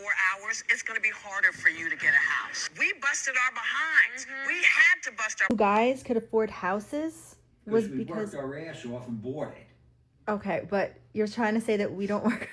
4 hours, it's going to be harder for you to get a house. We busted our behinds. We had to bust our... You guys could afford houses was we because... worked our ass off and bought it. Okay, but you're trying to say that we don't work...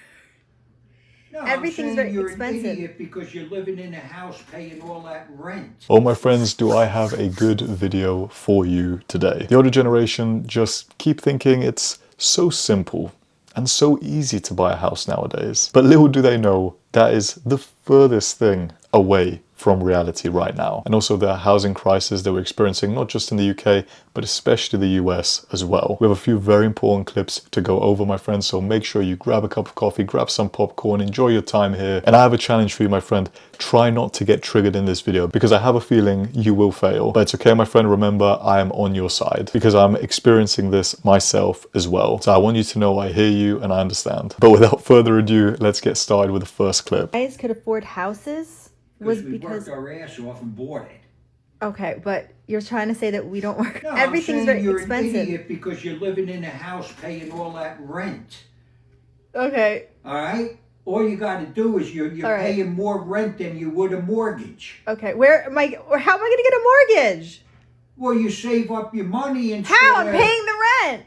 No, Everything's I'm saying very you're expensive. an idiot because you're living in a house paying all that rent. Oh my friends, do I have a good video for you today. The older generation just keep thinking it's so simple and so easy to buy a house nowadays. But little do they know that is the furthest thing away from reality right now. And also the housing crisis that we're experiencing, not just in the UK, but especially the US as well. We have a few very important clips to go over, my friends, so make sure you grab a cup of coffee, grab some popcorn, enjoy your time here. And I have a challenge for you, my friend. Try not to get triggered in this video because I have a feeling you will fail. But it's okay, my friend. Remember, I am on your side because I'm experiencing this myself as well. So I want you to know I hear you and I understand. But without further ado, let's get started with the first clip. You guys could afford houses was we because... worked our ass off and bought it. Okay, but you're trying to say that we don't work... No, Everything's I'm saying very you're expensive. an idiot because you're living in a house paying all that rent. Okay. All right? All you got to do is you're right. paying more rent than you would a mortgage. Okay, how am I going to get a mortgage? Well, you save up your money and... How? I'm paying the rent.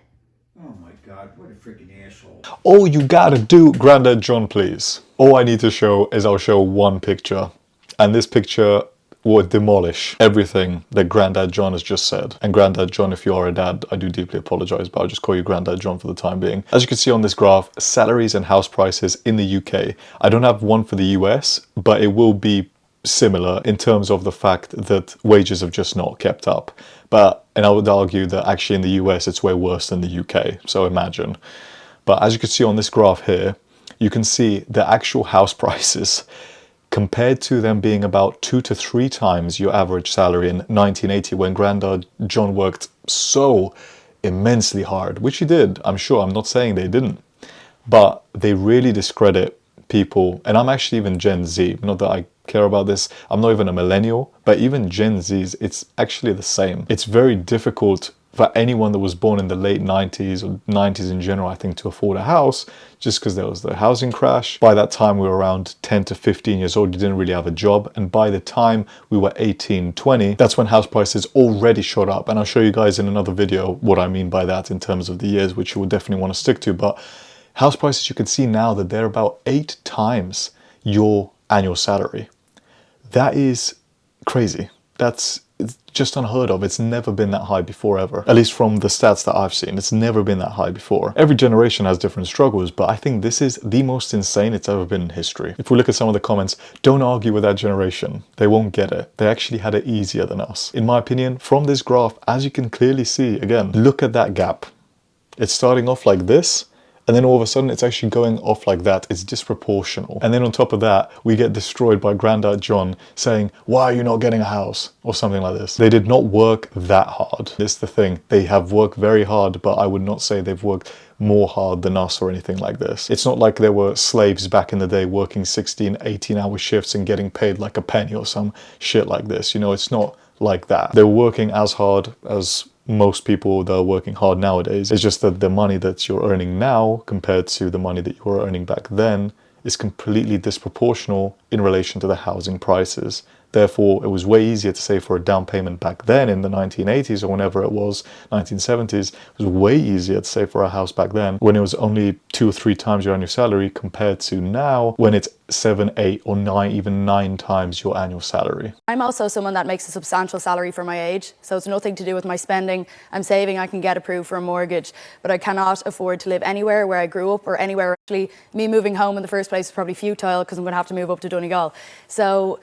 Oh my God, what a freaking asshole. All you gotta do, Grandad John, please. All I need to show is I'll show one picture. And this picture will demolish everything that Grandad John has just said. And Grandad John, if you are a dad, I do deeply apologize, but I'll just call you Grandad John for the time being. As you can see on this graph, salaries and house prices in the UK. I don't have one for the US, but it will be similar in terms of the fact that wages have just not kept up. And I would argue that actually in the US, it's way worse than the UK. So imagine. But as you can see on this graph here, you can see the actual house prices compared to them being about 2 to 3 times your average salary in 1980 when Grandad John worked so immensely hard, which he did, I'm sure. I'm not saying they didn't. But they really discredit people. And I'm actually even Gen Z. Not that I care about this. I'm not even a millennial. But even Gen Zs, it's actually the same. It's very difficult for anyone that was born in the late 90s or 90s in general, I think, to afford a house, just because there was the housing crash. By that time, we were around 10 to 15 years old. You didn't really have a job. And by the time we were 18, 20, that's when house prices already shot up. And I'll show you guys in another video what I mean by that in terms of the years, which you would definitely want to stick to. But house prices, you can see now that they're about 8 times your annual salary. That is crazy. It's just unheard of. It's never been that high before, ever. At least from the stats that I've seen, it's never been that high before. Every generation has different struggles, but I think this is the most insane it's ever been in history. If we look at some of the comments, don't argue with that generation. They won't get it. They actually had it easier than us. In my opinion, from this graph, as you can clearly see, again, look at that gap. It's starting off like this, and then all of a sudden it's actually going off like that. It's disproportional. And then on top of that, we get destroyed by Grandad John saying, why are you not getting a house? Or something like this. They did not work that hard. It's the thing. They have worked very hard, but I would not say they've worked more hard than us or anything like this. It's not like there were slaves back in the day working 16, 18-hour shifts and getting paid like a penny or some shit like this. You know, it's not like that. They're working as hard as most people that are working hard nowadays. It's just that the money that you're earning now compared to the money that you were earning back then is completely disproportional in relation to the housing prices. Therefore, it was way easier to save for a down payment back then in the 1980s or whenever it was, 1970s. It was way easier to save for a house back then when it was only 2 or 3 times your annual salary compared to now when it's 7, 8 or 9, even 9 times your annual salary. I'm also someone that makes a substantial salary for my age, so it's nothing to do with my spending. I'm saving, I can get approved for a mortgage, but I cannot afford to live anywhere where I grew up or anywhere. Actually, me moving home in the first place is probably futile because I'm going to have to move up to Donegal. So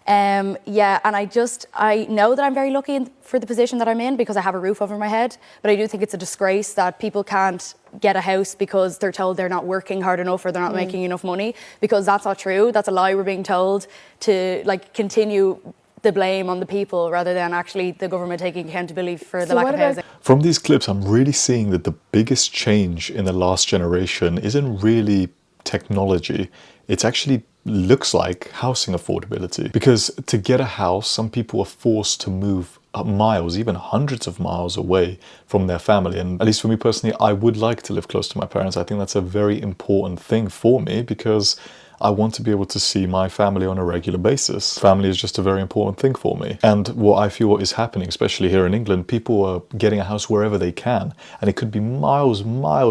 yeah, and I know that I'm very lucky for the position that I'm in because I have a roof over my head, but I do think it's a disgrace that people can't get a house because they're told they're not working hard enough or they're not making enough money, because that's not true. That's a lie we're being told to continue the blame on the people rather than actually the government taking accountability for the lack of housing. From these clips, I'm really seeing that the biggest change in the last generation isn't really technology. It's actually looks like housing affordability, because to get a house, some people are forced to move miles, even hundreds of miles away from their family. And at least for me personally, I would like to live close to my parents. I think that's a very important thing for me because I want to be able to see my family on a regular basis. Family is just a very important thing for me. And what I feel is happening, especially here in England, people are getting a house wherever they can. And it could be miles,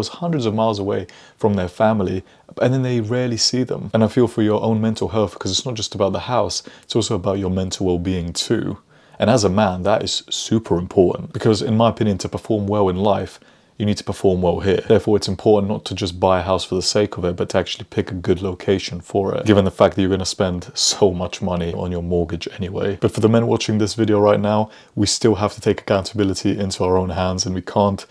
hundreds of miles away from their family, and then they rarely see them. And I feel for your own mental health, because it's not just about the house, it's also about your mental well-being too. And as a man, that is super important, because in my opinion, to perform well in life, you need to perform well here. Therefore, it's important not to just buy a house for the sake of it, but to actually pick a good location for it, given the fact that you're going to spend so much money on your mortgage anyway. But for the men watching this video right now, we still have to take accountability into our own hands, and we can't,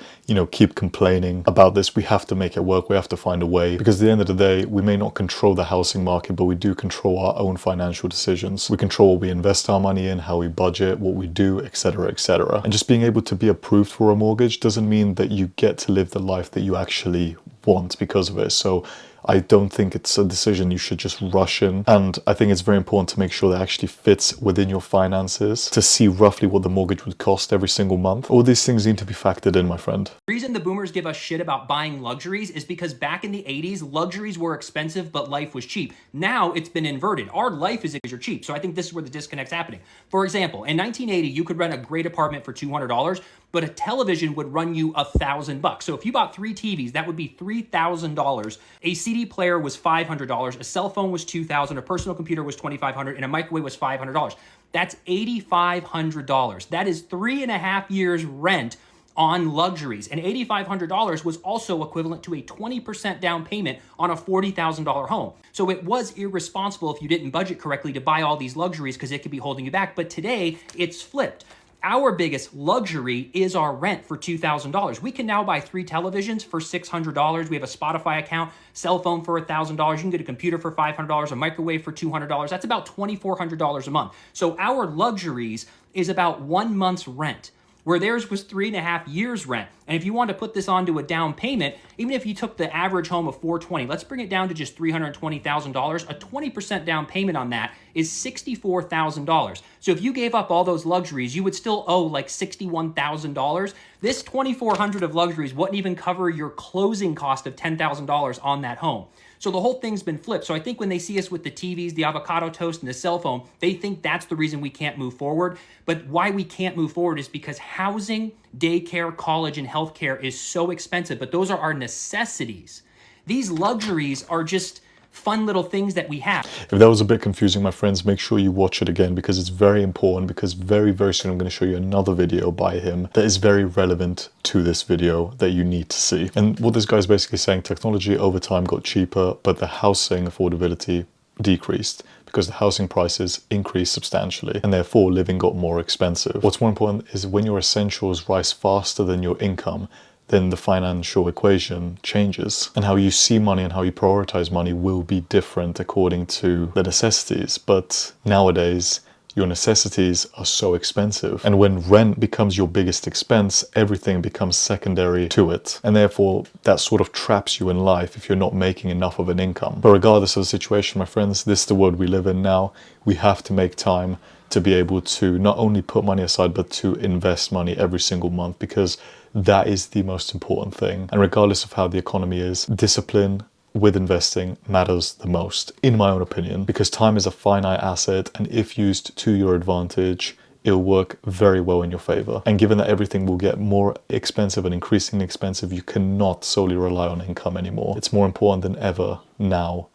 keep complaining about this. We have to make it work. We have to find a way, because at the end of the day, we may not control the housing market, but we do control our own financial decisions. We control what we invest our money in, how we budget, what we do, etc., etc. And just being able to be approved for a mortgage doesn't mean that you get to live the life that you actually want because of it. So I don't think it's a decision you should just rush in. And I think it's very important to make sure that it actually fits within your finances, to see roughly what the mortgage would cost every single month. All these things need to be factored in, my friend. The reason the boomers give us shit about buying luxuries is because back in the 80s, luxuries were expensive, but life was cheap. Now it's been inverted. Our life is cheap. So I think this is where the disconnect's happening. For example, in 1980, you could rent a great apartment for $200, but a television would run you $1,000. So if you bought 3 TVs, that would be $3,000. A CD player was $500, a cell phone was $2,000, a personal computer was $2,500, and a microwave was $500. That's $8,500. That is 3.5 years rent on luxuries. And $8,500 was also equivalent to a 20% down payment on a $40,000 home. So it was irresponsible if you didn't budget correctly to buy all these luxuries, because it could be holding you back. But today it's flipped. Our biggest luxury is our rent for $2,000. We can now buy 3 televisions for $600. We have a Spotify account, cell phone for $1,000. You can get a computer for $500, a microwave for $200. That's about $2,400 a month. So our luxuries is about 1 month's rent, where theirs was 3.5 years rent. And if you want to put this onto a down payment, even if you took the average home of $420,000, let's bring it down to just $320,000. A 20% down payment on that is $64,000. So if you gave up all those luxuries, you would still owe like $61,000. This $2,400 of luxuries wouldn't even cover your closing cost of $10,000 on that home. So the whole thing's been flipped. So I think when they see us with the TVs, the avocado toast, and the cell phone, they think that's the reason we can't move forward. But why we can't move forward is because housing, daycare, college, and healthcare is so expensive. But those are our necessities. These luxuries are just fun little things that we have. If that was a bit confusing, my friends, make sure you watch it again, because it's very important, because very, very soon I'm going to show you another video by him that is very relevant to this video that you need to see. And what this guy's basically saying, technology over time got cheaper, but the housing affordability decreased because the housing prices increased substantially, and therefore living got more expensive. What's more important is when your essentials rise faster than your income, then the financial equation changes, and how you see money and how you prioritize money will be different according to the necessities. But nowadays, your necessities are so expensive, and when rent becomes your biggest expense, everything becomes secondary to it, and therefore that sort of traps you in life if you're not making enough of an income. But regardless of the situation, my friends, this is the world we live in now. We have to make time to be able to not only put money aside, but to invest money every single month, because that is the most important thing. And regardless of how the economy is, discipline with investing matters the most, in my own opinion, because time is a finite asset, and if used to your advantage, it'll work very well in your favor. And given that everything will get more expensive and increasingly expensive, you cannot solely rely on income anymore. It's more important than ever now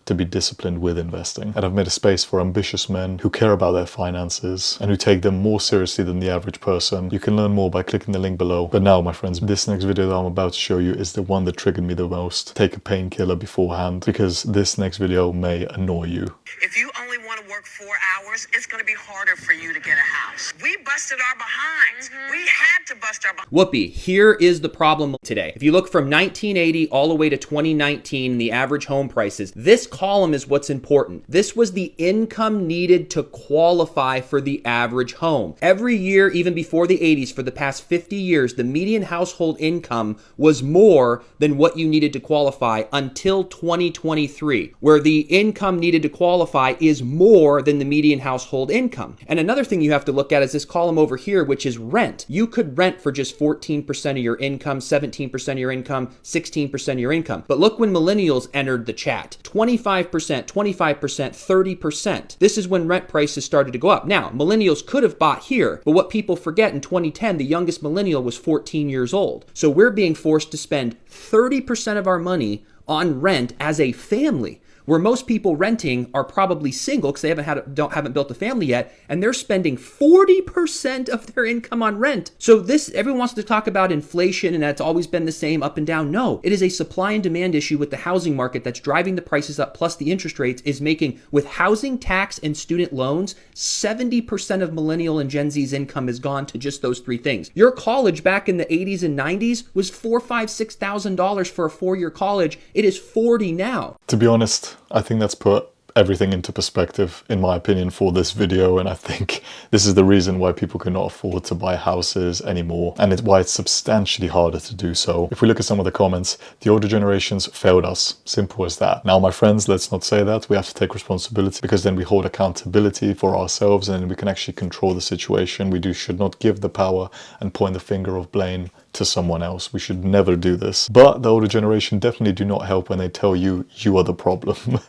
to be disciplined with investing. And I've made a space for ambitious men who care about their finances and who take them more seriously than the average person. You can learn more by clicking the link below. But now, my friends, this next video that I'm about to show you is the one that triggered me the most. Take a painkiller beforehand, because this next video may annoy you. If you only want to work 4 hours, it's going to be harder for you to get a house. We busted our behinds. We had to bust our behinds. Whoopee, here is the problem today. If you look from 1980 all the way to 2019, the average home prices, this column is what's important. This was the income needed to qualify for the average home. Every year, even before the 80s, for the past 50 years, the median household income was more than what you needed to qualify until 2023, where the income needed to qualify is more more than the median household income. And another thing you have to look at is this column over here, which is rent. You could rent for just 14% of your income, 17% of your income, 16% of your income. But look when millennials entered the chat, 25%, 25%, 30%. This is when rent prices started to go up. Now, millennials could have bought here, but what people forget, in 2010, the youngest millennial was 14 years old. So we're being forced to spend 30% of our money on rent as a family, where most people renting are probably single because they haven't built a family yet, and they're spending 40% of their income on rent. So this, everyone wants to talk about inflation and that's always been the same up and down. No, it is a supply and demand issue with the housing market that's driving the prices up, plus the interest rates is making, with housing tax and student loans, 70% of millennial and Gen Z's income has gone to just those three things. Your college back in the 80s and 90s was $4,000, $5,000, $6,000 for a 4-year college. It is 40 now. To be honest, I think that's put everything into perspective, in my opinion, for this video, and I think this is the reason why people cannot afford to buy houses anymore, and it's why it's substantially harder to do so. If we look at some of the comments, the older generations failed us. Simple as that. Now, my friends, let's not say that. We have to take responsibility, because then we hold accountability for ourselves and we can actually control the situation. We should not give the power and point the finger of blame to someone else. We should never do this. But the older generation definitely do not help when they tell you you are the problem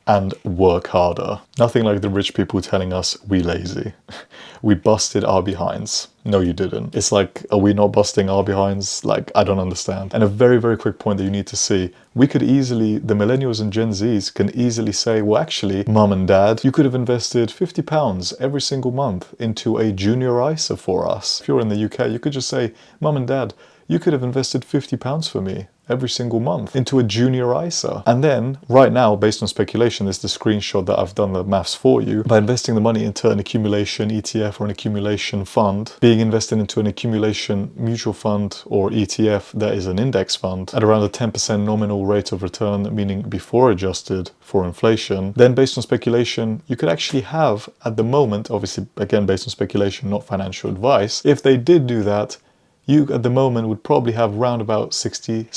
and work harder. Nothing like the rich people telling us we lazy. We busted our behinds. No, you didn't. It's like, are we not busting our behinds? Like, I don't understand. And a very, very quick point that you need to see, we could easily, the millennials and Gen Zs can easily say, well, actually, mum and dad, you could have invested £50 every single month into a junior ISA for us. If you're in the UK, you could just say, mum and dad, you could have invested £50 for me every single month into a junior ISA. And then right now, based on speculation, there's the screenshot that I've done the maths for you. By investing the money into an accumulation ETF or an accumulation fund, being invested into an accumulation mutual fund or ETF that is an index fund at around a 10% nominal rate of return, meaning before adjusted for inflation, then based on speculation, you could actually have at the moment, obviously again based on speculation, not financial advice, if they did do that, you at the moment would probably have around about £66,000,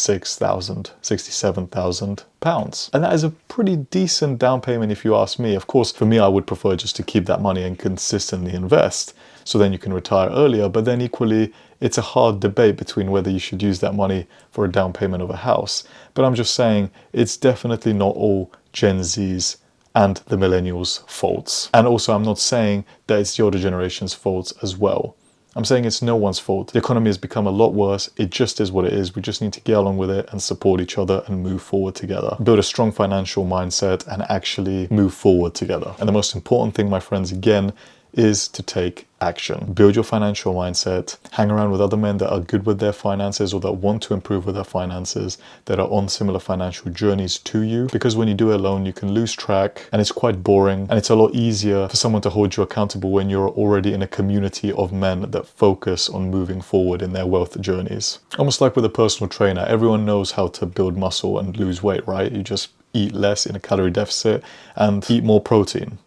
£67,000. And that is a pretty decent down payment if you ask me. Of course, for me, I would prefer just to keep that money and consistently invest, so then you can retire earlier. But then equally, it's a hard debate between whether you should use that money for a down payment of a house. But I'm just saying, it's definitely not all Gen Z's and the millennials' faults. And also, I'm not saying that it's the older generation's faults as well. I'm saying it's no one's fault. The economy has become a lot worse. It just is what it is. We just need to get along with it and support each other and move forward together. Build a strong financial mindset and actually move forward together. And the most important thing, my friends, again, is to take action. Build your financial mindset, hang around with other men that are good with their finances or that want to improve with their finances, that are on similar financial journeys to you, because when you do it alone, you can lose track and it's quite boring, and it's a lot easier for someone to hold you accountable when you're already in a community of men that focus on moving forward in their wealth journeys. Almost like with a personal trainer, everyone knows how to build muscle and lose weight, right? You just eat less in a calorie deficit and eat more protein.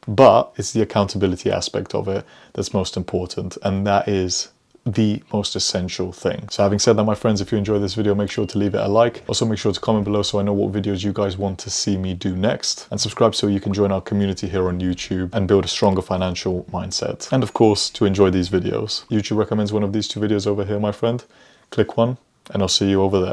But it's the accountability aspect of it that's most important, and that is the most essential thing. So having said that, my friends, if you enjoyed this video, make sure to leave it a like. Also make sure to comment below so I know what videos you guys want to see me do next, and subscribe so you can join our community here on YouTube and build a stronger financial mindset. And of course, to enjoy these videos. YouTube recommends one of these two videos over here, my friend. Click one and I'll see you over there.